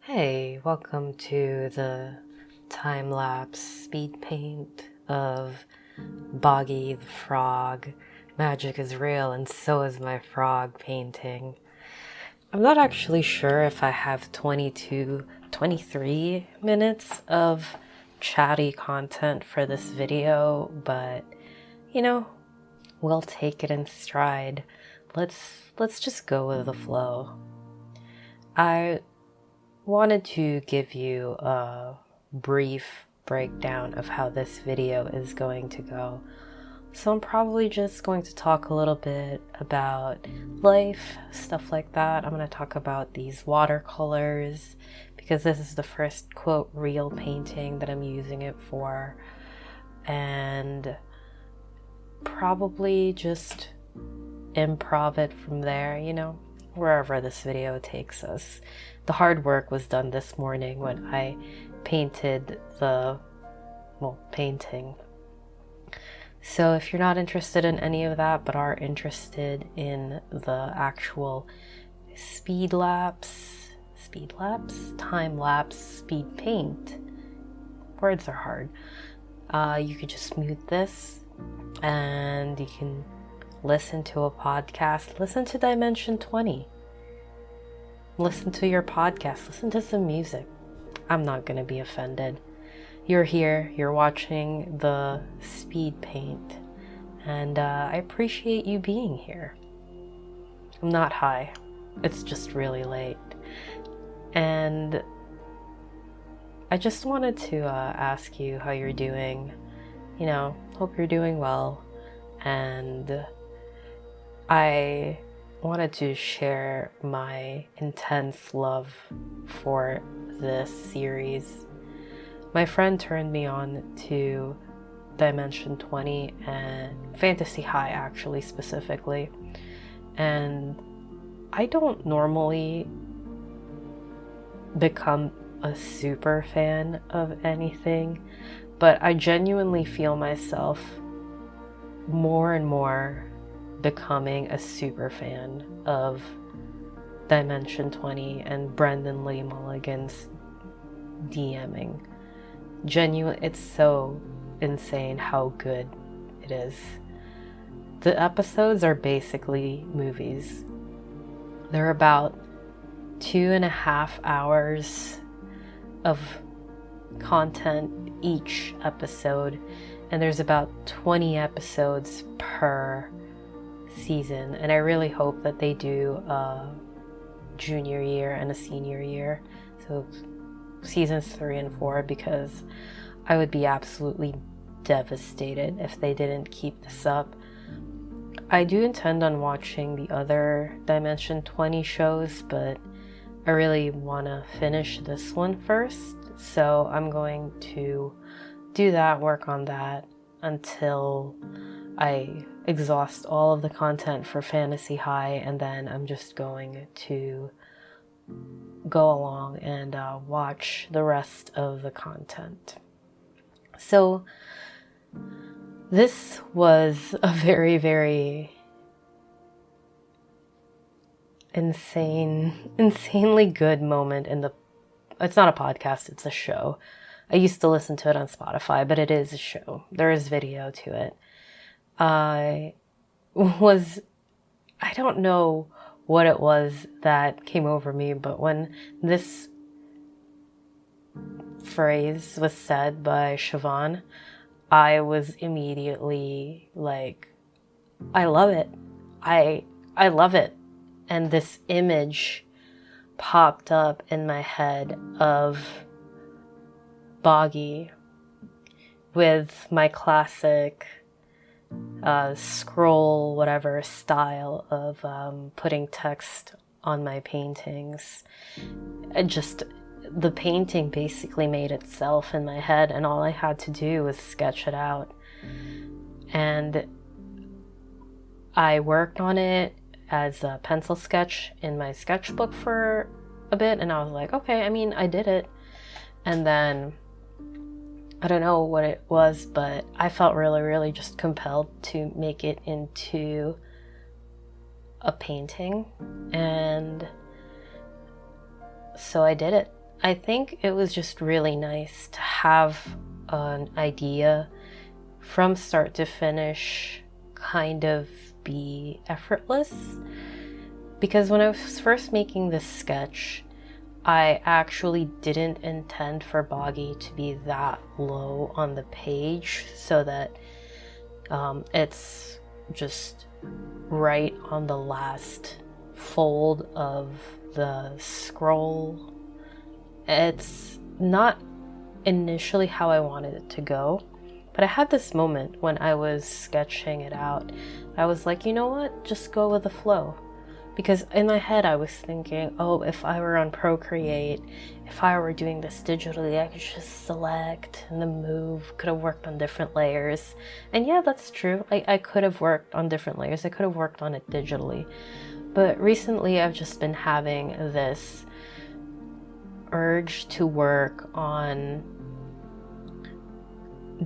Hey, welcome to the time-lapse speed paint of Boggy the Frog. Magic is real and so is my frog painting. I'm not actually sure if I have 23 minutes of chatty content for this video, but we'll take it in stride. Let's just go with the flow. I wanted to give you a brief breakdown of how this video is going to go. So I'm probably just going to talk a little bit about life, stuff like that. I'm going to talk about these watercolors because this is the first quote real painting that I'm using it for, and probably just improv it from there, wherever this video takes us. The hard work was done this morning when I painted the painting. So if you're not interested in any of that but are interested in the actual time-lapse speed paint, words are hard, you could just mute this and you can listen to a podcast, listen to Dimension 20. Listen to your podcast, listen to some music. I'm not going to be offended. You're here, you're watching the speed paint, and I appreciate you being here. I'm not high, it's just really late. And I just wanted to ask you how you're doing. Hope you're doing well. And I wanted to share my intense love for this series. My friend turned me on to Dimension 20 and Fantasy High, actually, specifically. And I don't normally become a super fan of anything, but I genuinely feel myself more and more becoming a super fan of Dimension 20 and Brendan Lee Mulligan's DMing. It's so insane how good it is. The episodes are basically movies. They're about 2.5 hours of content each episode, and there's about 20 episodes per season, and I really hope that they do a junior year and a senior year, so seasons 3 and 4, because I would be absolutely devastated if they didn't keep this up. I do intend on watching the other Dimension 20 shows, but I really want to finish this one first, so I'm going to do that, work on that until I exhaust all of the content for Fantasy High, and then I'm just going to go along and watch the rest of the content. So this was a very, very insanely good moment in the... It's not a podcast, it's a show. I used to listen to it on Spotify, but it is a show. There is video to it. I don't know what it was that came over me, but when this phrase was said by Siobhan, I was immediately like, I love it. I love it. And this image popped up in my head of Boggy with my classic scroll whatever style of putting text on my paintings. The painting basically made itself in my head, and all I had to do was sketch it out. And I worked on it as a pencil sketch in my sketchbook for a bit, and I was like, okay, I did it. And then I don't know what it was, but I felt really, really just compelled to make it into a painting. And so I did it. I think it was just really nice to have an idea from start to finish kind of be effortless. Because when I was first making this sketch, I actually didn't intend for Boggy to be that low on the page so that it's just right on the last fold of the scroll. It's not initially how I wanted it to go, but I had this moment when I was sketching it out. I was like, you know what? Just go with the flow. Because in my head I was thinking, oh, if I were on Procreate, if I were doing this digitally, I could just select and then move, could have worked on different layers. And yeah, that's true. I could have worked on different layers. I could have worked on it digitally. But recently I've just been having this urge to work on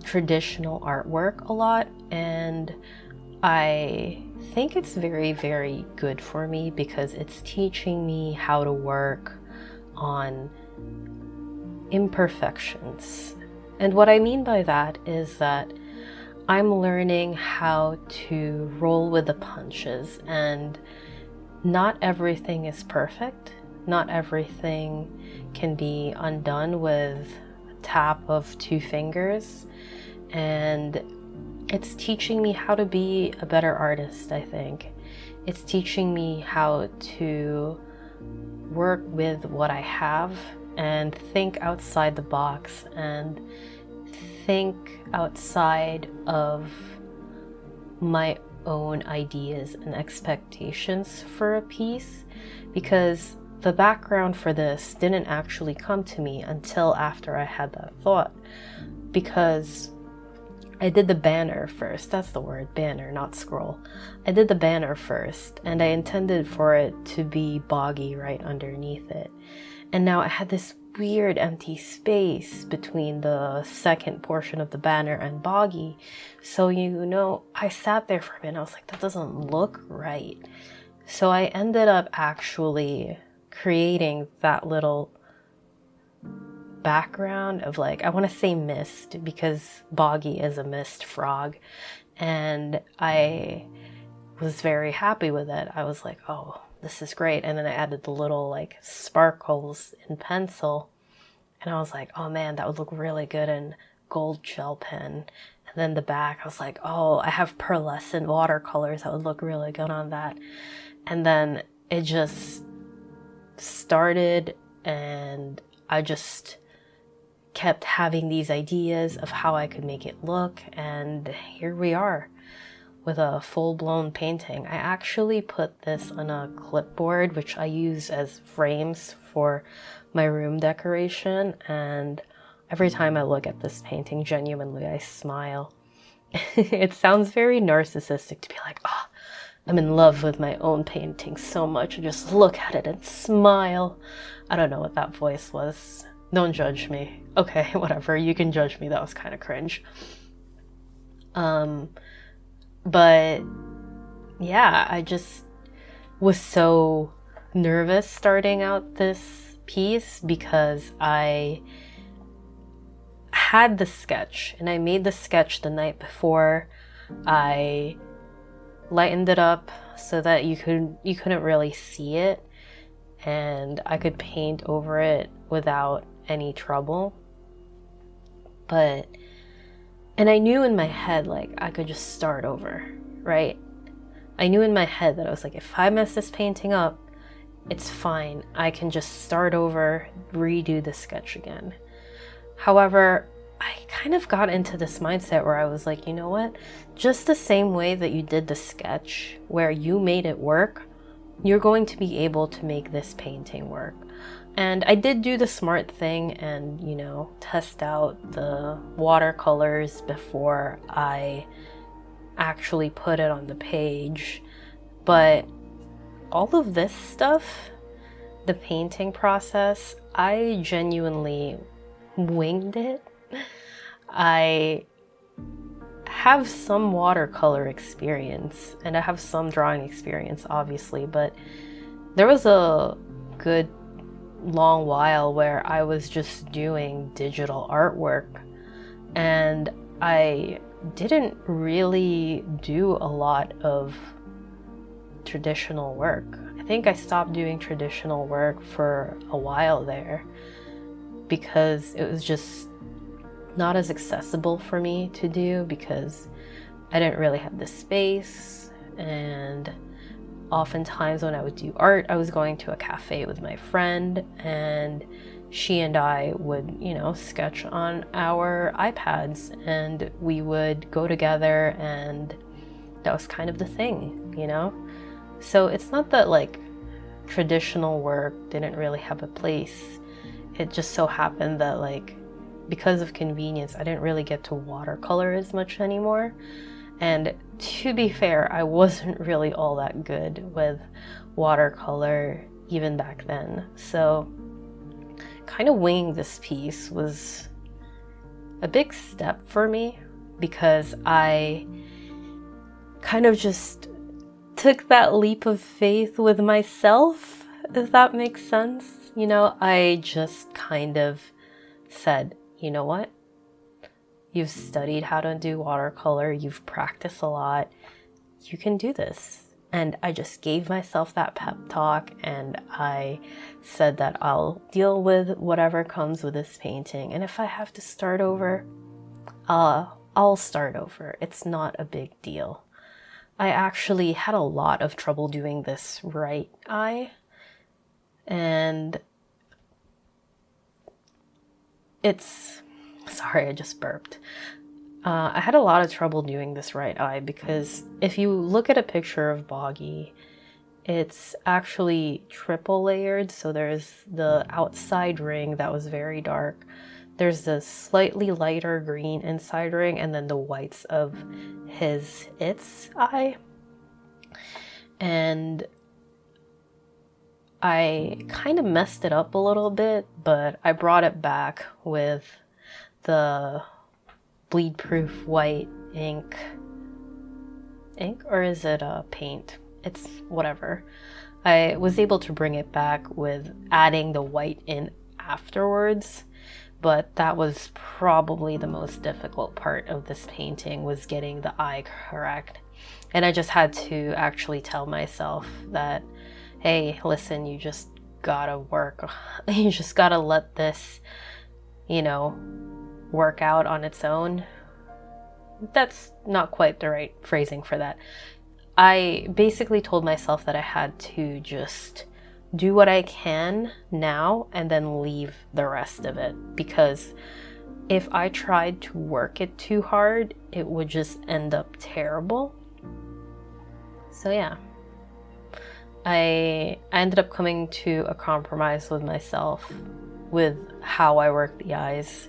traditional artwork a lot, and I think it's very, very good for me because it's teaching me how to work on imperfections. And what I mean by that is that I'm learning how to roll with the punches, and not everything is perfect. Not everything can be undone with a tap of 2 fingers. And it's teaching me how to be a better artist, I think. It's teaching me how to work with what I have and think outside the box and think outside of my own ideas and expectations for a piece, because the background for this didn't actually come to me until after I had that thought, because I did the banner first. That's the word, banner, not scroll. I did the banner first, and I intended for it to be Boggy right underneath it. And now I had this weird empty space between the second portion of the banner and Boggy. So, you know, I sat there for a minute. I was like, that doesn't look right. So I ended up actually creating that little background of, like, I want to say mist because Boggy is a mist frog, and I was very happy with it. I was like, oh, this is great. And then I added the little like sparkles in pencil, and I was like, oh man, that would look really good in gold gel pen. And then the back, I was like, oh, I have pearlescent watercolors, that would look really good on that. And then it just started, and I just kept having these ideas of how I could make it look, and here we are with a full-blown painting. I actually put this on a clipboard, which I use as frames for my room decoration, and every time I look at this painting, genuinely, I smile. It sounds very narcissistic to be like, oh, I'm in love with my own painting so much, I just look at it and smile. I don't know what that voice was. Don't judge me. Okay, whatever, you can judge me, that was kind of cringe. But yeah, I just was so nervous starting out this piece because I had the sketch, and I made the sketch the night before. I lightened it up so that you couldn't really see it, and I could paint over it without any trouble. And I knew in my head, like, I could just start over, right? I knew in my head that I was like, if I mess this painting up, it's fine. I can just start over, redo the sketch again. However, I kind of got into this mindset where I was like, you know what? Just the same way that you did the sketch, where you made it work, you're going to be able to make this painting work. And I did do the smart thing and, you know, test out the watercolors before I actually put it on the page. But all of this stuff, the painting process, I genuinely winged it. I have some watercolor experience and I have some drawing experience, obviously, but there was a good long while where I was just doing digital artwork, and I didn't really do a lot of traditional work. I think I stopped doing traditional work for a while there because it was just not as accessible for me to do, because I didn't really have the space, and oftentimes when I would do art, I was going to a cafe with my friend, and she and I would, sketch on our iPads, and we would go together, and that was kind of the thing, So it's not that like traditional work didn't really have a place. It just so happened that like because of convenience, I didn't really get to watercolor as much anymore. And to be fair, I wasn't really all that good with watercolor even back then. So kind of winging this piece was a big step for me, because I kind of just took that leap of faith with myself, if that makes sense. I just kind of said, you know what? You've studied how to do watercolor, you've practiced a lot, you can do this. And I just gave myself that pep talk, and I said that I'll deal with whatever comes with this painting. And if I have to start over, I'll start over. It's not a big deal. I actually had a lot of trouble doing this right eye, and sorry, I just burped. I had a lot of trouble doing this right eye because if you look at a picture of Boggy, it's actually triple layered. So there's the outside ring that was very dark. There's the slightly lighter green inside ring, and then the whites of its eye. And I kind of messed it up a little bit, but I brought it back with the bleed proof white ink, or is it a paint? It's whatever. I was able to bring it back with adding the white in afterwards, but that was probably the most difficult part of this painting, was getting the eye correct. And I just had to actually tell myself that, hey, listen, you just gotta work. You just gotta let this, work out on its own. That's not quite the right phrasing for that. I basically told myself that I had to just do what I can now and then leave the rest of it, because if I tried to work it too hard, it would just end up terrible. So yeah, I ended up coming to a compromise with myself with how I work the eyes.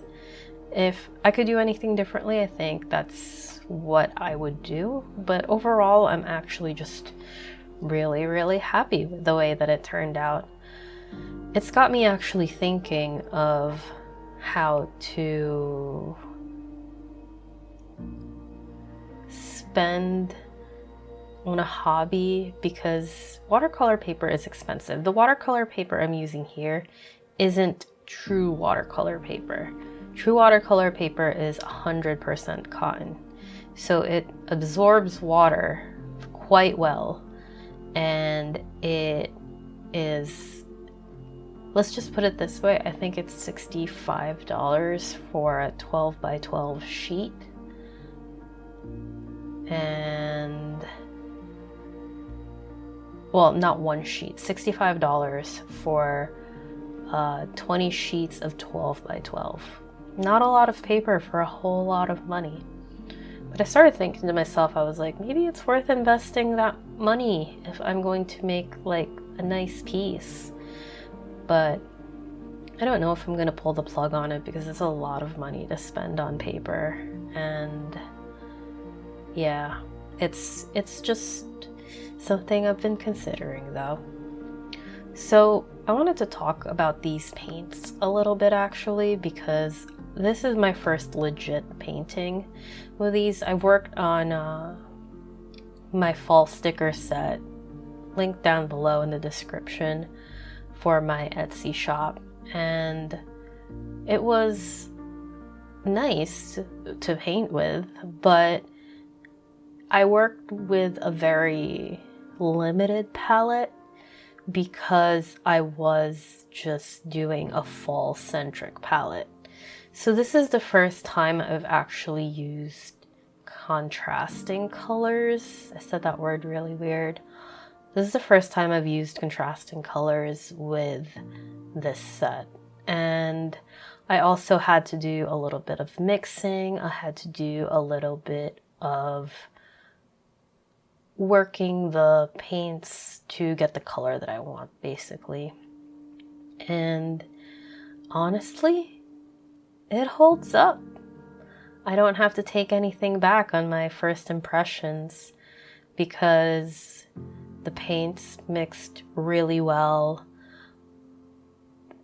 If I could do anything differently, I think that's what I would do. But overall, I'm actually just really, really happy with the way that it turned out. It's got me actually thinking of how to spend on a hobby, because watercolor paper is expensive. The watercolor paper I'm using here isn't true watercolor paper. True watercolor paper is 100% cotton, so it absorbs water quite well, and it is, let's just put it this way, I think it's $65 for a 12 by 12 sheet, and well, not one sheet, $65 for 20 sheets of 12 by 12. Not a lot of paper for a whole lot of money. But I started thinking to myself, I was like, maybe it's worth investing that money if I'm going to make like a nice piece. But I don't know if I'm going to pull the plug on it, because it's a lot of money to spend on paper. And yeah, it's just something I've been considering though. So I wanted to talk about these paints a little bit actually, because this is my first legit painting with these. I worked on my fall sticker set, linked down below in the description, for my Etsy shop, and it was nice to paint with, but I worked with a very limited palette because I was just doing a fall-centric palette. So this is the first time I've actually used contrasting colors. I said that word really weird. This is the first time I've used contrasting colors with this set. And I also had to do a little bit of mixing. I had to do a little bit of working the paints to get the color that I want, basically. And honestly, it holds up. I don't have to take anything back on my first impressions because the paints mixed really well.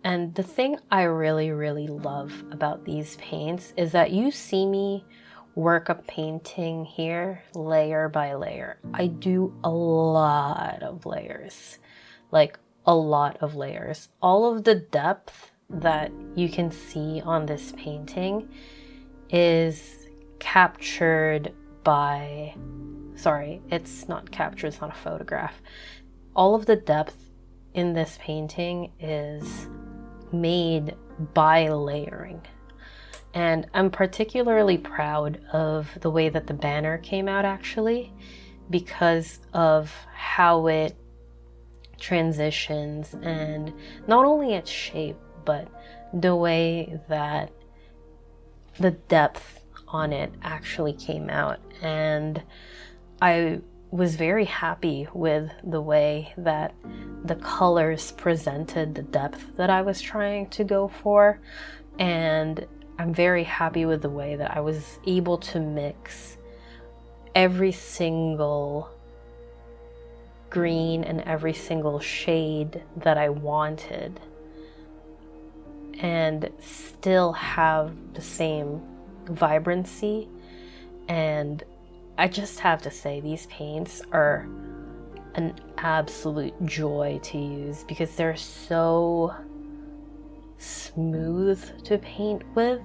And the thing I really, really love about these paints is that you see me work a painting here layer by layer. I do a lot of layers, like a lot of layers. All of the depth that you can see on this painting is captured by, sorry, it's not captured, it's not a photograph. All of the depth in this painting is made by layering. And I'm particularly proud of the way that the banner came out, actually, because of how it transitions, and not only its shape, but the way that the depth on it actually came out. And I was very happy with the way that the colors presented the depth that I was trying to go for. And I'm very happy with the way that I was able to mix every single green and every single shade that I wanted and still have the same vibrancy. And I just have to say, these paints are an absolute joy to use because they're so smooth to paint with.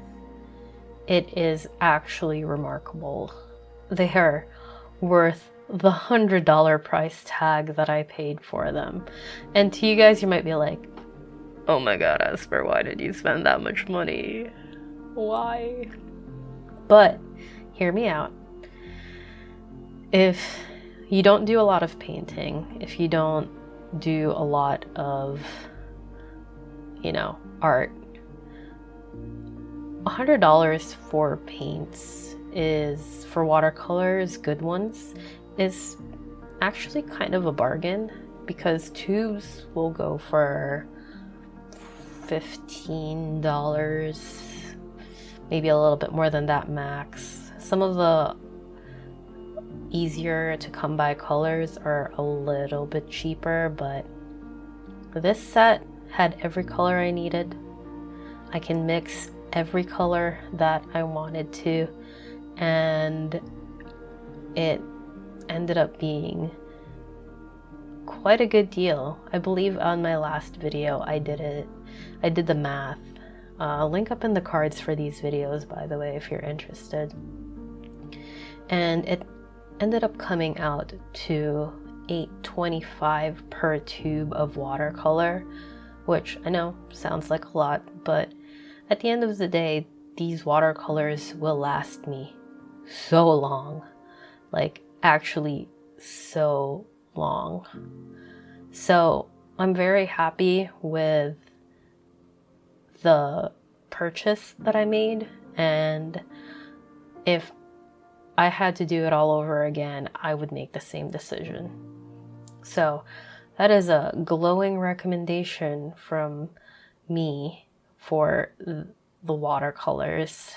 It is actually remarkable. They are worth the $100 price tag that I paid for them. And to you guys, you might be like, oh my god, Esper, why did you spend that much money? Why? But hear me out. If you don't do a lot of painting, if you don't do a lot of, art, $100 for paints is, for watercolors, good ones, is actually kind of a bargain because tubes will go for $15, maybe a little bit more than that max. Some of the easier to come by colors are a little bit cheaper, but this set had every color I needed. I can mix every color that I wanted to, and it ended up being quite a good deal. I believe on my last video I did the math. Link up in the cards for these videos, by the way, if you're interested. And it ended up coming out to $8.25 per tube of watercolor, which I know sounds like a lot, but at the end of the day, these watercolors will last me so long. Like, actually so long. So I'm very happy with the purchase that I made, and if I had to do it all over again, I would make the same decision. So that is a glowing recommendation from me for the watercolors.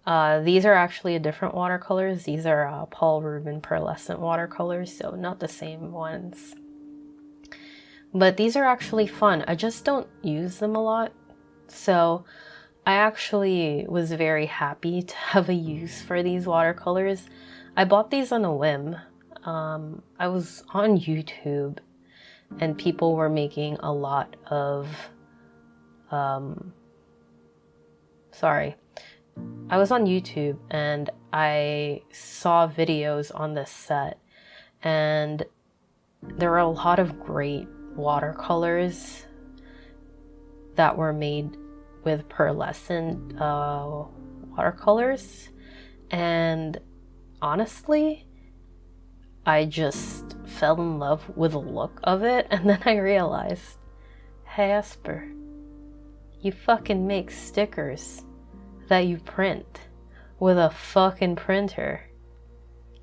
These are actually different watercolors. These are Paul Rubin pearlescent watercolors, so not the same ones. But these are actually fun. I just don't use them a lot. So I actually was very happy to have a use for these watercolors. I bought these on a whim. I was on YouTube and people were making a lot of, sorry, I was on YouTube and I saw videos on this set, and there were a lot of great watercolors that were made with pearlescent watercolors, and honestly, I just fell in love with the look of it. And then I realized, hey Esper, you fucking make stickers that you print with a fucking printer.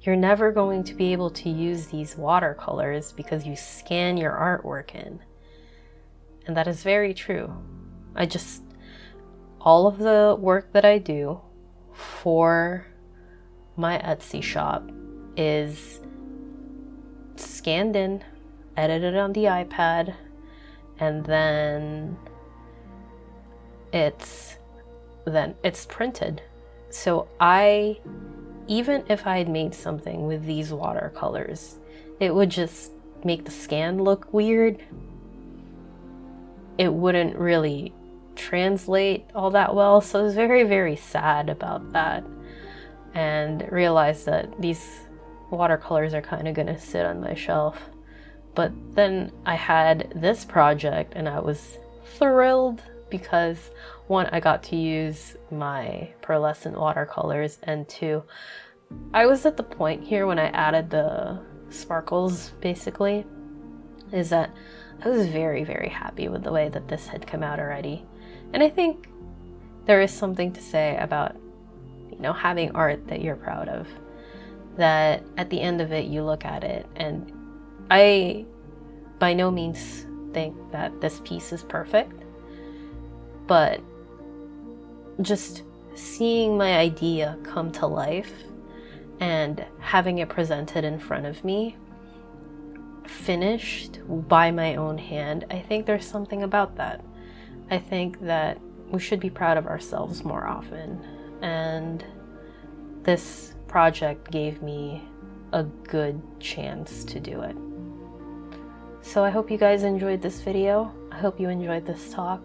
You're never going to be able to use these watercolors because you scan your artwork in. And that is very true. All of the work that I do for my Etsy shop is scanned in, edited on the iPad, and then it's printed. So even if I had made something with these watercolors, it would just make the scan look weird. It wouldn't really translate all that well, so I was very, very sad about that, and realized that these watercolors are kind of gonna sit on my shelf. But then I had this project and I was thrilled because, one, I got to use my pearlescent watercolors, and two, I was at the point here when I added the sparkles, basically, is that I was very, very happy with the way that this had come out already. And I think there is something to say about, having art that you're proud of, that at the end of it, you look at it, and I by no means think that this piece is perfect, but just seeing my idea come to life and having it presented in front of me, finished by my own hand, I think there's something about that. I think that we should be proud of ourselves more often, and this project gave me a good chance to do it. So I hope you guys enjoyed this video. I hope you enjoyed this talk.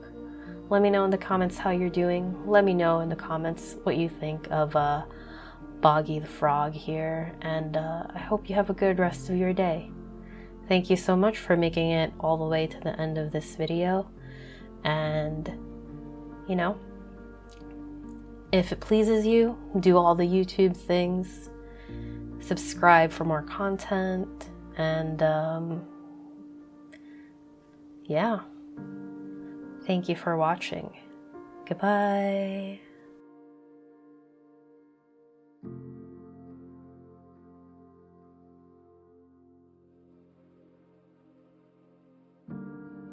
Let me know in the comments how you're doing. Let me know in the comments what you think of Boggy the Frog here, and I hope you have a good rest of your day. Thank you so much for making it all the way to the end of this video, and if it pleases you, do all the YouTube things, subscribe for more content, and yeah. Thank you for watching. Goodbye.